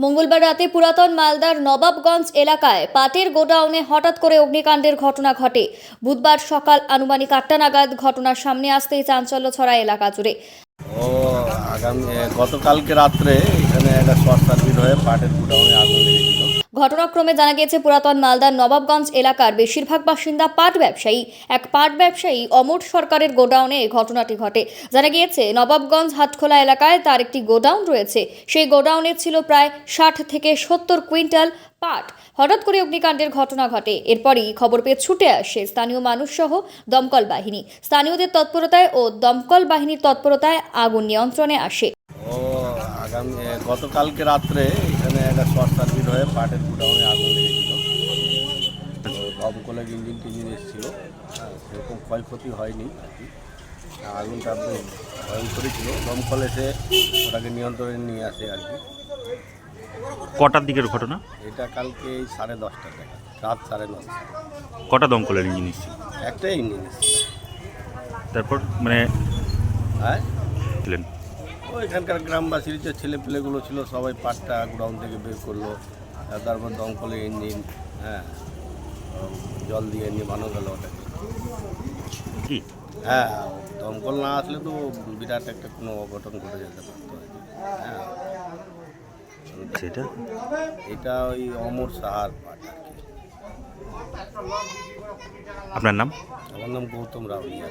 মঙ্গলবার রাতে পুরাতন মালদার নবাবগঞ্জ এলাকায় পাটের গোডাউনে হঠাৎ করে অগ্নিকাণ্ডের ঘটনা ঘটে। বুধবার সকাল আনুমানিক 8টা নাগাদ ঘটনার সামনে আসতেই চাঞ্চল্য ছড়ায় এলাকা জুড়ে। গতকালকে রাত্রে এখানে একটা শর্ট সার্কিট হয়ে পাটের গোডাউনে আগুন লেগেছিল। ঘটনাক্রমে জানা গিয়েছে পুরাতন মালদার নবাবগঞ্জ এলাকার বেশিরভাগ বাসিন্দা পাট ব্যবসায়ী। এক পাট ব্যবসায়ী অমর সরকারের গোডাউনে এই ঘটনাটি ঘটে। জানা গিয়েছে নবাবগঞ্জ হাটখোলা এলাকায় তার একটি গোডাউন রয়েছে। সেই গোডাউনে ছিল প্রায় 60 থেকে 70 কুইন্টাল পাট। হঠাৎ করে অগ্নিকাণ্ডের ঘটনা ঘটে। এরপরই খবর পেয়ে ছুটে আসে স্থানীয় মানুষ সহ দমকল বাহিনী। স্থানীয়দের তৎপরতায় ও দমকল বাহিনীর তৎপরতায় আগুন নিয়ন্ত্রণে আসে। গতকালকে রাত্রে এখানে একটা শর্ট সার্কিট হয়ে পাটের গোডাউনে আগুন লেগেছিল। দমকলের ইঞ্জিন টিঞ্জিন এসেছিলো, সেরকম ক্ষয়ক্ষতি হয়নি আর কি। আগুনটা ভয়ঙ্করই ছিল। দমকল এসে ওটাকে নিয়ন্ত্রণে নিয়ে আসে আর কি। কটার দিকের ঘটনা? এটা কালকে 10:30টার টাকা, রাত 9:30। কটা দমকলের ইঞ্জিন এসেছিল? একটাই ইঞ্জিন এসেছিল। তারপর মানে হ্যাঁ, ছিলেন এখানকার গ্রামবাসীর যে ছেলেপেলেগুলো ছিল সবাই পাটটা গোডাউন থেকে বের করলো। তারপর দমকলের ইঞ্জিন, হ্যাঁ, জল দিয়ে নেভানো গেল ওটাকে। কি হ্যাঁ, দমকল না আসলে তো বিরাট একটা কোনো অঘটন ঘটে যেতে পারতো। হ্যাঁ, সেটা এটা ওই অমর সাহার পাট আর কি। আপনার নাম? আমার নাম গৌতম রাউলিয়া।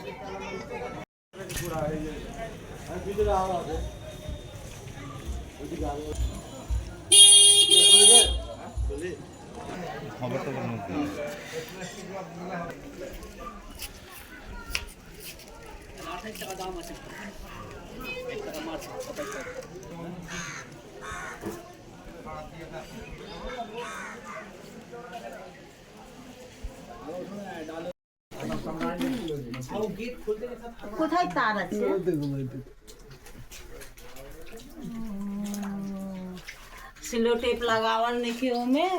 কোথায় তার আছে? सिलो टेप लगावल नहीं में